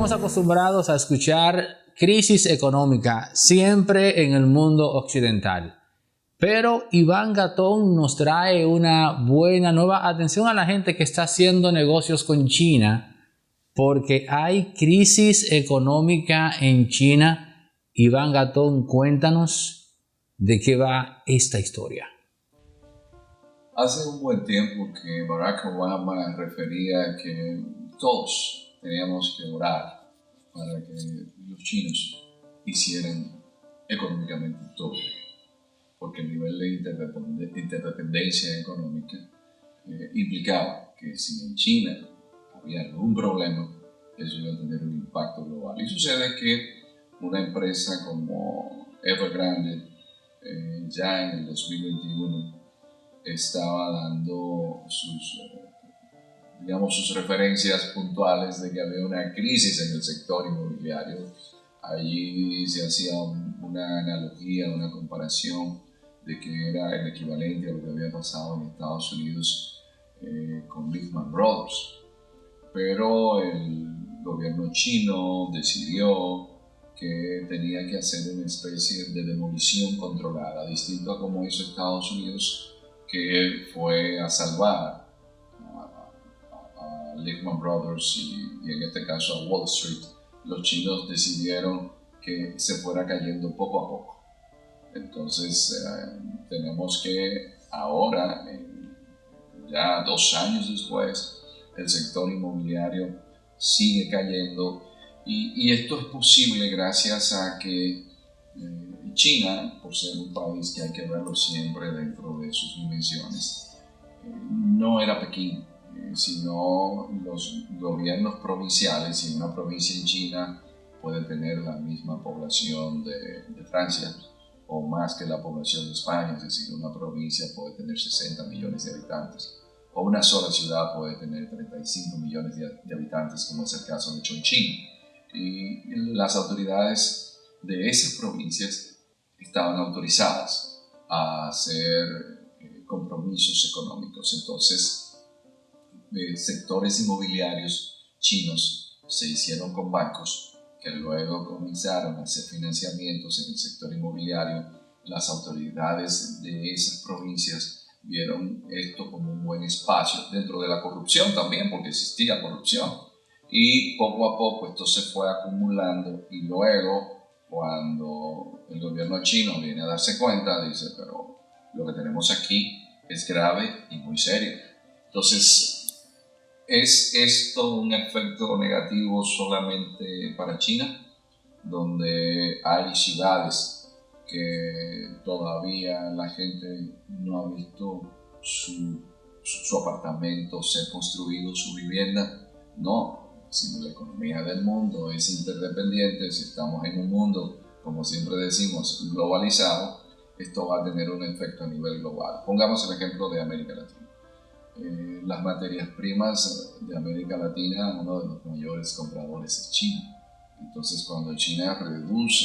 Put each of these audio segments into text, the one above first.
estamos acostumbrados a escuchar crisis económica siempre en el mundo occidental. Pero Iván Gatón nos trae una buena nueva atención a la gente que está haciendo negocios con China, porque hay crisis económica en China. Iván Gatón, cuéntanos de qué va esta historia. Hace un buen tiempo que Barack Obama refería que todos teníamos que orar para que los chinos hicieran económicamente todo, porque el nivel de interdependencia económica implicaba que si en China había algún problema, eso iba a tener un impacto global. Y sucede que una empresa como Evergrande ya en el 2021 estaba dando sus referencias puntuales de que había una crisis en el sector inmobiliario. Allí se hacía una analogía, una comparación de que era el equivalente a lo que había pasado en Estados Unidos con Lehman Brothers. Pero el gobierno chino decidió que tenía que hacer una especie de demolición controlada, distinto a como hizo Estados Unidos, que fue a salvar a Lehman Brothers y en este caso a Wall Street. Los chinos decidieron que se fuera cayendo poco a poco. Entonces tenemos que ahora, ya 2 años después, el sector inmobiliario sigue cayendo y esto es posible gracias a que China, por ser un país que hay que verlo siempre dentro de sus dimensiones, no era Pekín, sino los gobiernos provinciales, y una provincia en China puede tener la misma población de Francia o más que la población de España, es decir, una provincia puede tener 60 millones de habitantes, o una sola ciudad puede tener 35 millones de habitantes, como es el caso de Chongqing. Y las autoridades de esas provincias estaban autorizadas a hacer compromisos económicos. Entonces, sectores inmobiliarios chinos se hicieron con bancos que luego comenzaron a hacer financiamientos en el sector inmobiliario. Las autoridades de esas provincias vieron esto como un buen espacio dentro de la corrupción también, porque existía corrupción. Y poco a poco esto se fue acumulando y luego, cuando el gobierno chino viene a darse cuenta, dice, pero lo que tenemos aquí es grave y muy serio. Entonces, ¿es esto un efecto negativo solamente para China, donde hay ciudades que todavía la gente no ha visto su apartamento ser construido, su vivienda? No. Si la economía del mundo es interdependiente, si estamos en un mundo, como siempre decimos, globalizado, esto va a tener un efecto a nivel global. Pongamos el ejemplo de América Latina. Las materias primas de América Latina, uno de los mayores compradores es China. Entonces, cuando China reduce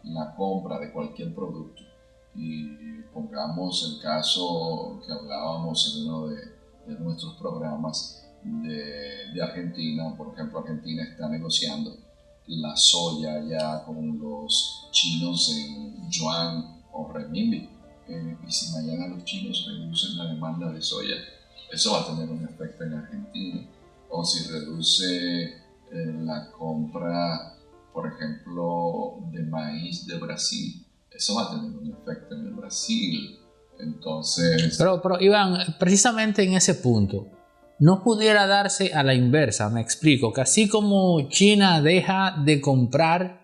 la compra de cualquier producto, y pongamos el caso que hablábamos en uno de nuestros programas, de Argentina, por ejemplo, Argentina está negociando la soya ya con los chinos en yuan o renminbi, y si mañana los chinos reducen la demanda de soya, eso va a tener un efecto en Argentina. O si reduce la compra, por ejemplo, de maíz de Brasil, eso va a tener un efecto en el Brasil. Entonces, pero Iván, precisamente en ese punto, ¿no pudiera darse a la inversa? Me explico, que así como China deja de comprar,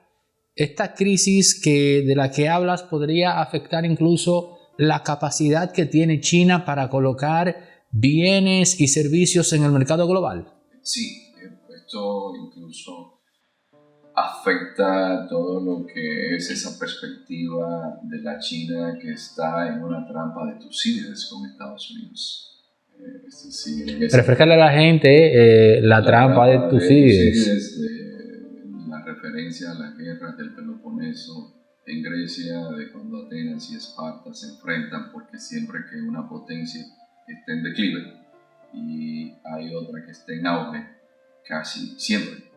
esta crisis de la que hablas podría afectar incluso la capacidad que tiene China para colocar bienes y servicios en el mercado global. Sí, esto incluso afecta todo lo que es esa perspectiva de la China que está en una trampa de Tucídides con Estados Unidos. Refrescarle a la gente la trampa de Tucídides. La referencia a las guerras del Peloponeso en Grecia, de cuando Atenas y Esparta se enfrentan, porque siempre que una potencia está en declive y hay otra que está en auge, casi siempre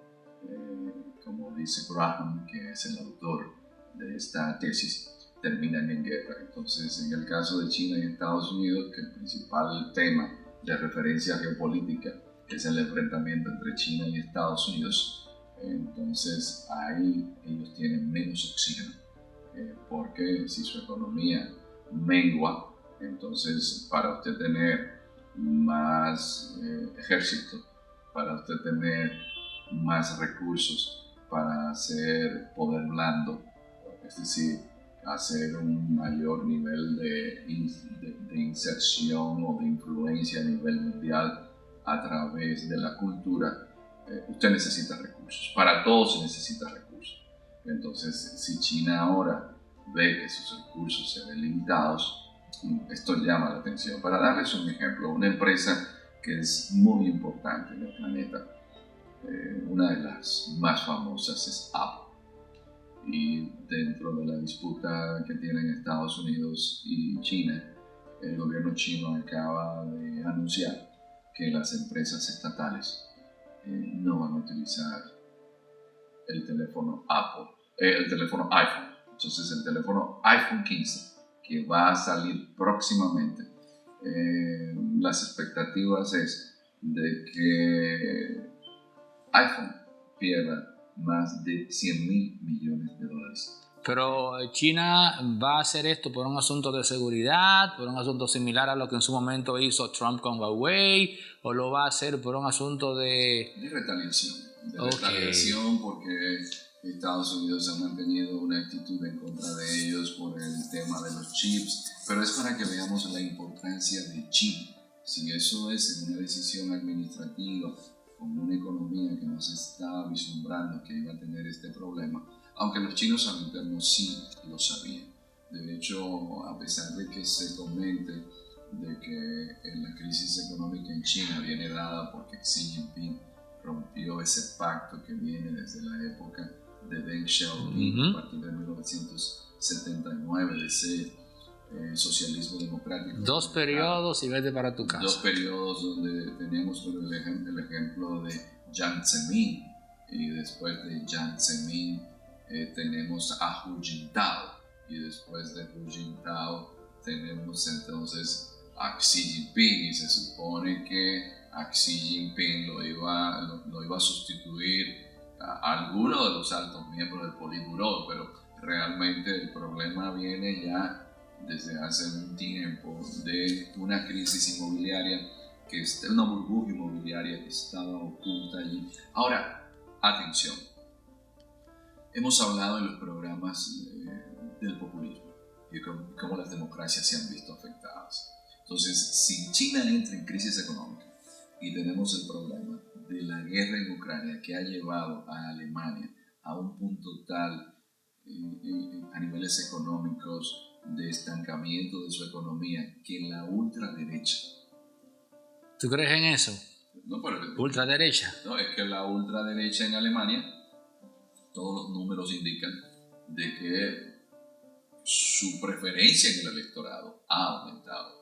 dice Graham, que es el autor de esta tesis, terminan en guerra. Entonces, en el caso de China y Estados Unidos, que el principal tema de referencia geopolítica es el enfrentamiento entre China y Estados Unidos, entonces ahí ellos tienen menos oxígeno, porque si su economía mengua, entonces para usted tener más ejército, para usted tener más recursos para hacer poder blando, es decir, hacer un mayor nivel de inserción o de influencia a nivel mundial a través de la cultura, usted necesita recursos. Para todo se necesita recursos. Entonces, si China ahora ve que sus recursos se ven limitados, esto llama la atención. Para darles un ejemplo, una empresa que es muy importante en el planeta, una de las más famosas es Apple. Y dentro de la disputa que tienen Estados Unidos y China, el gobierno chino acaba de anunciar que las empresas estatales no van a utilizar el teléfono el teléfono iPhone. Entonces el teléfono iPhone 15, que va a salir próximamente, las expectativas es de que iPhone pierda más de $100.000 millones. Pero China va a hacer esto por un asunto de seguridad, por un asunto similar a lo que en su momento hizo Trump con Huawei, o lo va a hacer por un asunto de retaliación. Retaliación, porque Estados Unidos ha mantenido una actitud en contra de ellos por el tema de los chips, pero es para que veamos la importancia de China. Si eso es en una decisión administrativa, con una economía que no se estaba vislumbrando que iba a tener este problema, aunque los chinos al interno sí lo sabían. De hecho, a pesar de que se comente de que la crisis económica en China viene dada porque Xi Jinping rompió ese pacto que viene desde la época de Deng Xiaoping, a partir de 1979, de ese socialismo democrático. 2 periodos y vete para tu casa. 2 periodos donde teníamos el ejemplo de Jiang Zemin, y después de Jiang Zemin tenemos a Hu Jintao, y después de Hu Jintao tenemos entonces a Xi Jinping, y se supone que a Xi Jinping lo iba a sustituir a alguno de los altos miembros del Politburó, pero realmente el problema viene ya desde hace un tiempo de una crisis inmobiliaria, una burbuja inmobiliaria que estaba oculta allí. Ahora, atención, hemos hablado en los programas del populismo y cómo las democracias se han visto afectadas. Entonces, si China entra en crisis económica y tenemos el problema de la guerra en Ucrania que ha llevado a Alemania a un punto tal a niveles económicos de estancamiento de su economía que la ultraderecha. ¿Tú crees en eso? No, pero ultraderecha. No, es que la ultraderecha en Alemania, todos los números indican de que su preferencia en el electorado ha aumentado.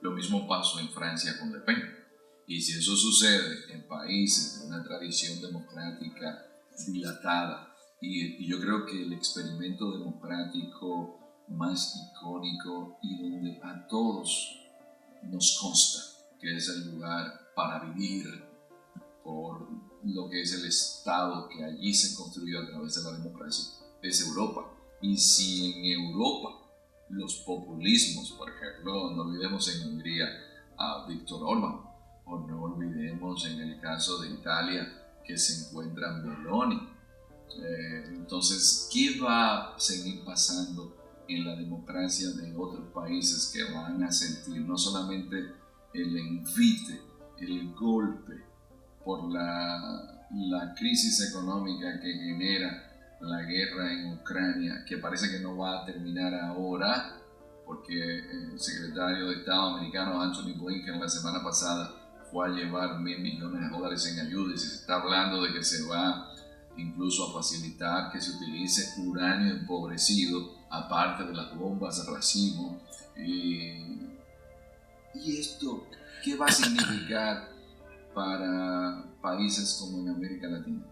Lo mismo pasó en Francia con Le Pen. Y si eso sucede en países de una tradición democrática dilatada, y yo creo que el experimento democrático más icónico y donde a todos nos consta que es el lugar para vivir por lo que es el Estado que allí se construyó a través de la democracia, es Europa. Y si en Europa los populismos, por ejemplo, no olvidemos en Hungría a Víctor Orbán, o no olvidemos en el caso de Italia que se encuentra Meloni. Entonces, ¿qué va a seguir pasando en la democracia de otros países que van a sentir no solamente el envite, el golpe por la crisis económica que genera la guerra en Ucrania, que parece que no va a terminar ahora, porque el secretario de Estado americano Anthony Blinken la semana pasada fue a llevar $1.000 millones en ayuda, y se está hablando de que se va incluso a facilitar que se utilice uranio empobrecido, aparte de las bombas de racimo. ¿Y esto qué va a significar para países como en América Latina?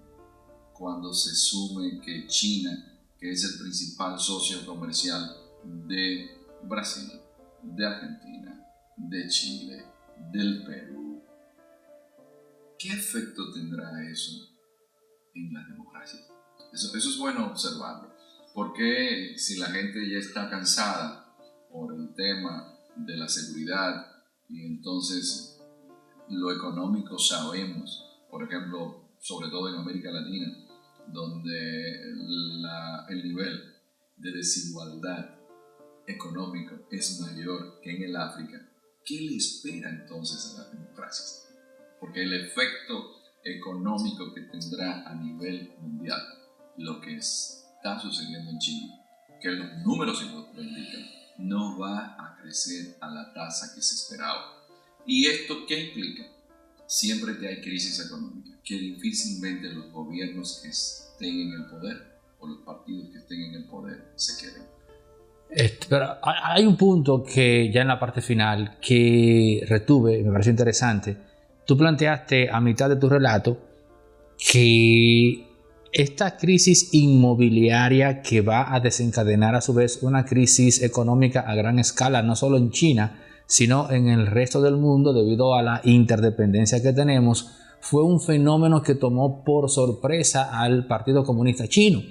cuando se sume que China, que es el principal socio comercial de Brasil, de Argentina, de Chile, del Perú, ¿qué efecto tendrá eso en la democracia? Eso es bueno observarlo, porque si la gente ya está cansada por el tema de la seguridad y entonces lo económico sabemos, por ejemplo, sobre todo en América Latina, donde el nivel de desigualdad económico es mayor que en el África, ¿qué le espera entonces a las democracias? Porque el efecto económico que tendrá a nivel mundial lo que está sucediendo en China, que los números lo indican, no va a crecer a la tasa que se esperaba. ¿Y esto qué implica? Siempre que hay crisis económica, que difícilmente los gobiernos que estén en el poder o los partidos que estén en el poder se queden. Pero hay un punto que ya en la parte final que retuve, me pareció interesante. Tú planteaste a mitad de tu relato que esta crisis inmobiliaria que va a desencadenar a su vez una crisis económica a gran escala, no solo en China, sino en el resto del mundo debido a la interdependencia que tenemos, fue un fenómeno que tomó por sorpresa al Partido Comunista Chino.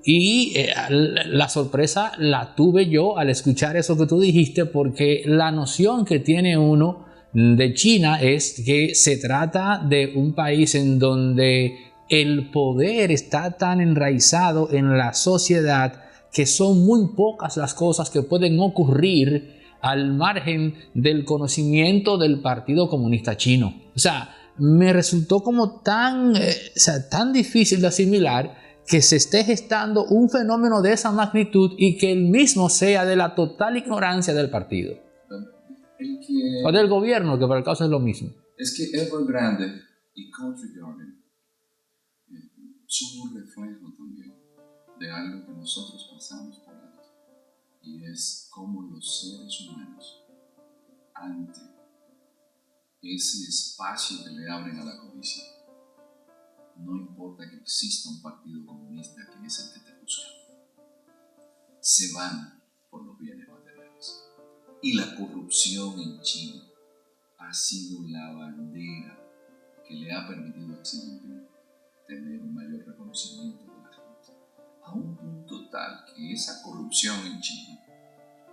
Y la sorpresa la tuve yo al escuchar eso que tú dijiste, porque la noción que tiene uno de China es que se trata de un país en donde el poder está tan enraizado en la sociedad que son muy pocas las cosas que pueden ocurrir al margen del conocimiento del Partido Comunista Chino. O sea, me resultó como tan difícil de asimilar que se esté gestando un fenómeno de esa magnitud y que el mismo sea de la total ignorancia del partido. O del gobierno, que para el caso es lo mismo. Es que Evergrande y Country Garden son un reflejo también de algo que nosotros pasamos por alto, y es cómo los seres humanos, ante ese espacio que le abren a la codicia, no importa que exista un partido comunista que es el que te busca, se van por los bienes materiales. Y la corrupción en China ha sido la bandera que le ha permitido a Xi Jinping tener un mayor reconocimiento de la gente, a un punto tal que esa corrupción en China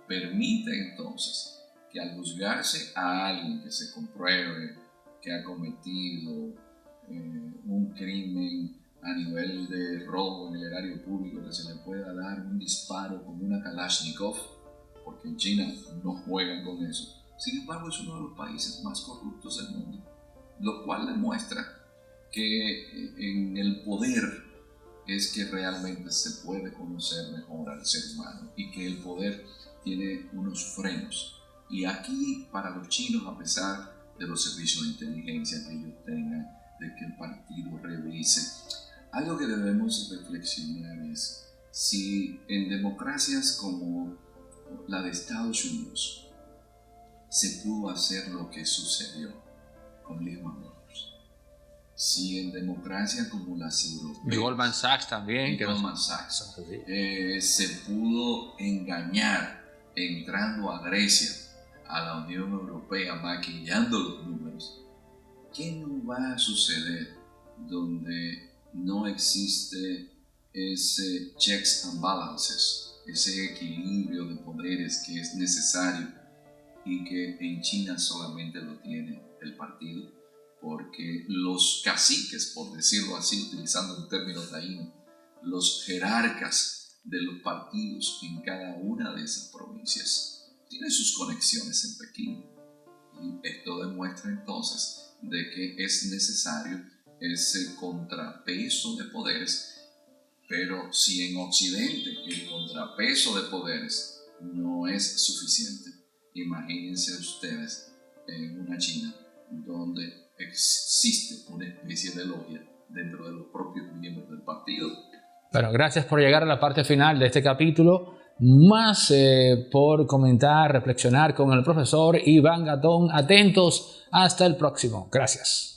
permite entonces que al juzgarse a alguien que se compruebe que ha cometido un crimen a nivel de robo en el erario público, que se le pueda dar un disparo con una Kalashnikov, porque en China no juegan con eso. Sin embargo, es uno de los países más corruptos del mundo, lo cual demuestra que en el poder es que realmente se puede conocer mejor al ser humano, y que el poder tiene unos frenos. Y aquí, para los chinos, a pesar de los servicios de inteligencia que ellos tengan, de que el partido revise, algo que debemos reflexionar es si en democracias como la de Estados Unidos se pudo hacer lo que sucedió con Lehman Brothers, si en democracias como las europeas, Goldman Sachs también, se pudo engañar entrando a Grecia, a la Unión Europea, maquillando los números, ¿qué no va a suceder donde no existe ese checks and balances, ese equilibrio de poderes que es necesario y que en China solamente lo tiene el partido? Porque los caciques, por decirlo así, utilizando un término taíno, los jerarcas de los partidos en cada una de esas provincias tienen sus conexiones en Pekín. Y esto demuestra entonces de que es necesario ese contrapeso de poderes, pero si en Occidente el contrapeso de poderes no es suficiente, imagínense ustedes en una China donde existe una especie de logia dentro de los propios miembros del partido. Bueno, gracias por llegar a la parte final de este capítulo. Más por comentar, reflexionar con el profesor Iván Gatón. Atentos, hasta el próximo. Gracias.